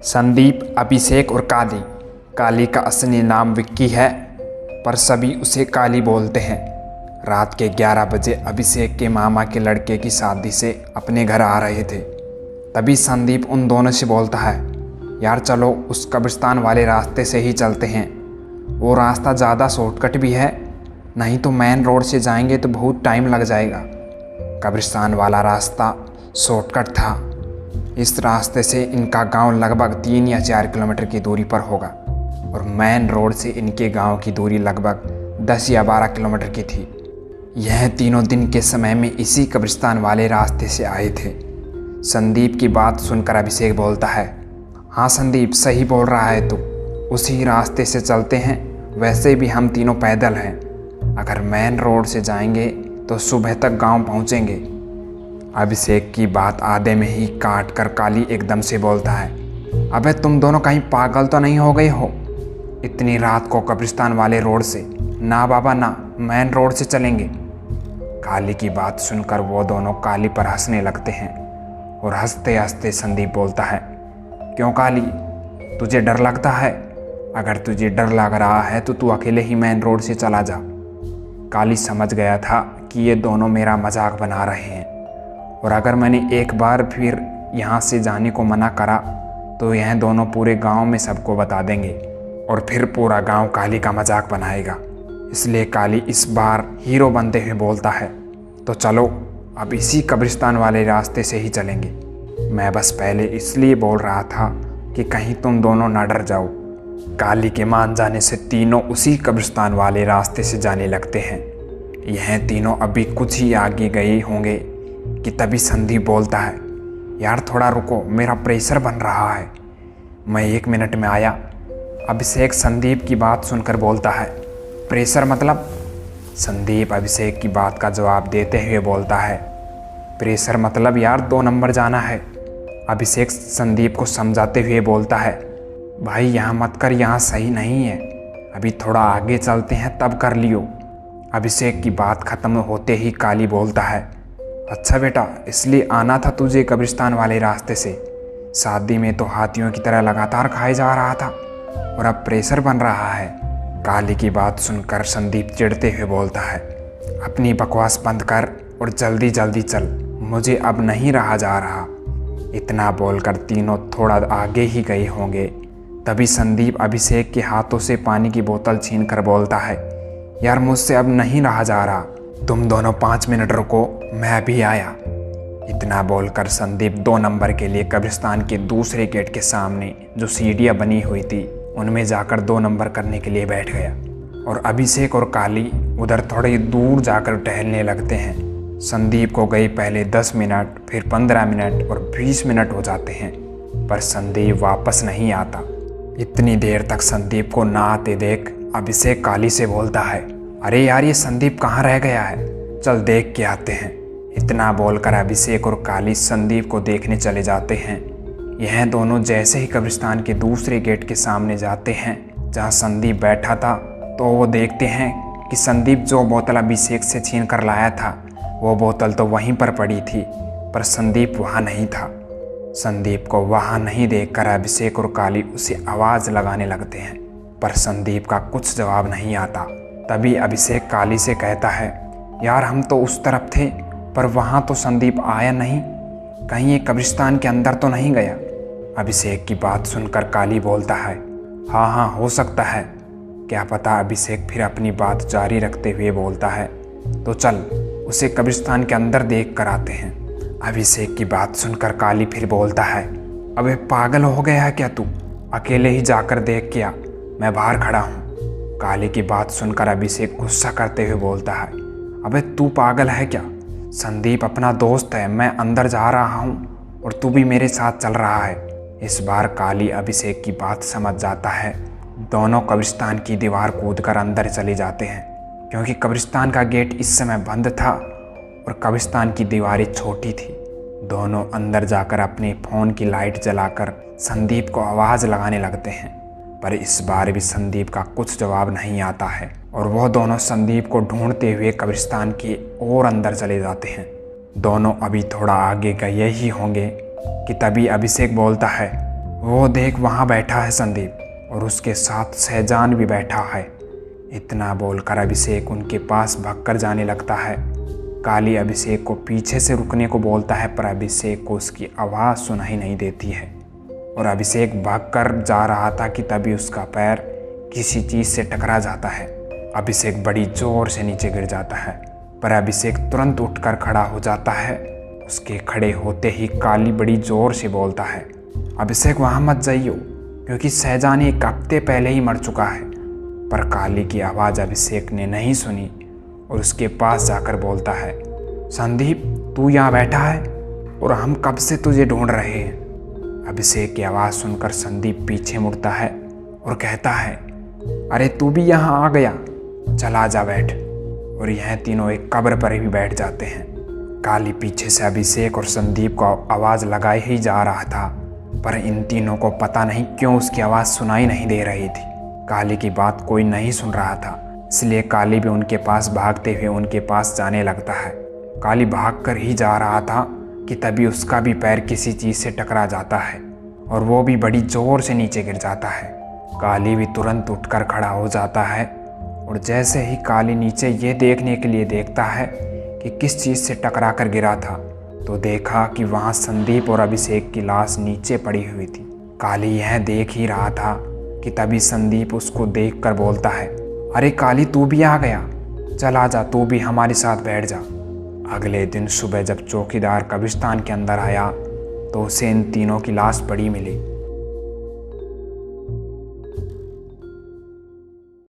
संदीप, अभिषेक और काली। काली का असली नाम विक्की है, पर सभी उसे काली बोलते हैं। रात के 11 बजे अभिषेक के मामा के लड़के की शादी से अपने घर आ रहे थे। तभी संदीप उन दोनों से बोलता है, यार चलो उस कब्रिस्तान वाले रास्ते से ही चलते हैं। वो रास्ता ज़्यादा शॉर्टकट भी है, नहीं तो मेन रोड से जाएंगे तो बहुत टाइम लग जाएगा। कब्रिस्तान वाला रास्ता शॉर्टकट था। इस रास्ते से इनका गांव लगभग 3 या 4 किलोमीटर की दूरी पर होगा और मेन रोड से इनके गांव की दूरी लगभग 10 या 12 किलोमीटर की थी। यह तीनों दिन के समय में इसी कब्रिस्तान वाले रास्ते से आए थे। संदीप की बात सुनकर अभिषेक बोलता है, हाँ संदीप सही बोल रहा है तू, उसी रास्ते से चलते हैं। वैसे भी हम तीनों पैदल हैं, अगर मेन रोड से जाएंगे तो सुबह तक गांव पहुंचेंगे। अभिषेक की बात आधे में ही काट कर काली एकदम से बोलता है, अबे तुम दोनों कहीं पागल तो नहीं हो गए हो? इतनी रात को कब्रिस्तान वाले रोड से? ना बाबा ना, मेन रोड से चलेंगे। काली की बात सुनकर वो दोनों काली पर हंसने लगते हैं और हंसते हंसते संदीप बोलता है, क्यों काली, तुझे डर लगता है? अगर तुझे डर लग रहा है तो तू अकेले ही मेन रोड से चला जा। काली समझ गया था कि ये दोनों मेरा मजाक बना रहे हैं और अगर मैंने एक बार फिर यहाँ से जाने को मना करा तो यह दोनों पूरे गांव में सबको बता देंगे और फिर पूरा गांव काली का मजाक बनाएगा। इसलिए काली इस बार हीरो बनते हुए बोलता है, तो चलो अब इसी कब्रिस्तान वाले रास्ते से ही चलेंगे। मैं बस पहले इसलिए बोल रहा था कि कहीं तुम दोनों ना डर जाओ। काली के मान जाने से तीनों उसी कब्रिस्तान वाले रास्ते से जाने लगते हैं। यह तीनों अभी कुछ ही आगे गए होंगे कि तभी संदीप बोलता है, यार थोड़ा रुको, मेरा प्रेशर बन रहा है, मैं 1 मिनट में आया। अभिषेक संदीप की बात सुनकर बोलता है, प्रेशर मतलब? संदीप अभिषेक की बात का जवाब देते हुए बोलता है, प्रेशर मतलब यार 2 नंबर जाना है। अभिषेक संदीप को समझाते हुए बोलता है, भाई यहाँ मत कर, यहाँ सही नहीं है, अभी थोड़ा आगे चलते हैं तब कर लियो। अभिषेक की बात ख़त्म होते ही काली बोलता है, अच्छा बेटा इसलिए आना था तुझे कब्रिस्तान वाले रास्ते से? शादी में तो हाथियों की तरह लगातार खाए जा रहा था और अब प्रेशर बन रहा है। काली की बात सुनकर संदीप चिढ़ते हुए बोलता है, अपनी बकवास बंद कर और जल्दी जल्दी चल, मुझे अब नहीं रहा जा रहा। इतना बोलकर तीनों थोड़ा आगे ही गए होंगे, तभी संदीप अभिषेक के हाथों से पानी की बोतल छीन कर बोलता है, यार मुझसे अब नहीं रहा जा रहा, तुम दोनों 5 मिनट रुको, मैं अभी आया। इतना बोलकर संदीप 2 नंबर के लिए कब्रिस्तान के दूसरे गेट के सामने जो सीढ़ियाँ बनी हुई थी उनमें जाकर 2 नंबर करने के लिए बैठ गया और अभिषेक और काली उधर थोड़ी दूर जाकर टहलने लगते हैं। संदीप को गए पहले 10 मिनट, फिर 15 मिनट और 20 मिनट हो जाते हैं, पर संदीप वापस नहीं आता। इतनी देर तक संदीप को ना आते देख अभिषेक काली से बोलता है, अरे यार ये संदीप कहाँ रह गया है, चल देख के आते हैं। इतना बोलकर अभिषेक और काली संदीप को देखने चले जाते हैं। यह दोनों जैसे ही कब्रिस्तान के दूसरे गेट के सामने जाते हैं जहाँ संदीप बैठा था, तो वो देखते हैं कि संदीप जो बोतल अभिषेक से छीन कर लाया था वो बोतल तो वहीं पर पड़ी थी, पर संदीप वहाँ नहीं था। संदीप को वहाँ नहीं देखकर अभिषेक और काली उसे आवाज़ लगाने लगते हैं, पर संदीप का कुछ जवाब नहीं आता। तभी अभिषेक काली से कहता है, यार हम तो उस तरफ थे पर वहाँ तो संदीप आया नहीं, कहीं ये कब्रिस्तान के अंदर तो नहीं गया? अभिषेक की बात सुनकर काली बोलता है, हाँ हाँ हो सकता है, क्या पता। अभिषेक फिर अपनी बात जारी रखते हुए बोलता है, तो चल उसे कब्रिस्तान के अंदर देख कर आते हैं। अभिषेक की बात सुनकर काली फिर बोलता है, अबे पागल हो गया है क्या तू, अकेले ही जाकर देख के आ, मैं बाहर खड़ा हूँ। काली की बात सुनकर अभिषेक गुस्सा करते हुए बोलता है, अबे तू पागल है क्या? संदीप अपना दोस्त है, मैं अंदर जा रहा हूँ और तू भी मेरे साथ चल रहा है। इस बार काली अभिषेक की बात समझ जाता है। दोनों कब्रिस्तान की दीवार कूदकर अंदर चले जाते हैं, क्योंकि कब्रिस्तान का गेट इस समय बंद था और कब्रिस्तान की दीवारें छोटी थी। दोनों अंदर जाकर अपने फ़ोन की लाइट जलाकर संदीप को आवाज़ लगाने लगते हैं, पर इस बार भी संदीप का कुछ जवाब नहीं आता है और वह दोनों संदीप को ढूंढते हुए कब्रिस्तान की ओर अंदर चले जाते हैं। दोनों अभी थोड़ा आगे गए ही होंगे कि तभी अभिषेक बोलता है, वो देख, वहाँ बैठा है संदीप और उसके साथ शहजान भी बैठा है। इतना बोलकर अभिषेक उनके पास भागकर जाने लगता है। काली अभिषेक को पीछे से रुकने को बोलता है, पर अभिषेक को उसकी आवाज़ सुनाई नहीं देती है और अभिषेक भागकर जा रहा था कि तभी उसका पैर किसी चीज़ से टकरा जाता है। अभिषेक बड़ी जोर से नीचे गिर जाता है, पर अभिषेक तुरंत उठकर खड़ा हो जाता है। उसके खड़े होते ही काली बड़ी जोर से बोलता है, अभिषेक वहाँ मत जाइयो, क्योंकि शहजान 1 हफ्ते पहले ही मर चुका है। पर काली की आवाज़ अभिषेक ने नहीं सुनी और उसके पास जाकर बोलता है, संदीप तू यहाँ बैठा है और हम कब से तुझे ढूंढ रहे हैं। अभिषेक की आवाज़ सुनकर संदीप पीछे मुड़ता है और कहता है, अरे तू भी यहाँ आ गया, चला जा बैठ। और यह तीनों एक कब्र पर भी बैठ जाते हैं। काली पीछे से अभिषेक और संदीप को आवाज़ लगाए ही जा रहा था, पर इन तीनों को पता नहीं क्यों उसकी आवाज़ सुनाई नहीं दे रही थी। काली की बात कोई नहीं सुन रहा था, इसलिए काली भी उनके पास भागते हुए उनके पास जाने लगता है। काली भागकर ही जा रहा था कि तभी उसका भी पैर किसी चीज़ से टकरा जाता है और वो भी बड़ी ज़ोर से नीचे गिर जाता है। काली भी तुरंत उठकर खड़ा हो जाता है और जैसे ही काली नीचे ये देखने के लिए देखता है कि किस चीज़ से टकरा कर गिरा था, तो देखा कि वहाँ संदीप और अभिषेक की लाश नीचे पड़ी हुई थी। काली यह देख ही रहा था कि तभी संदीप उसको देखकर बोलता है, अरे काली तू भी आ गया, चल आजा, तू भी हमारे साथ बैठ जा। अगले दिन सुबह जब चौकीदार कब्रिस्तान के अंदर आया तो उसे इन तीनों की लाश पड़ी मिली।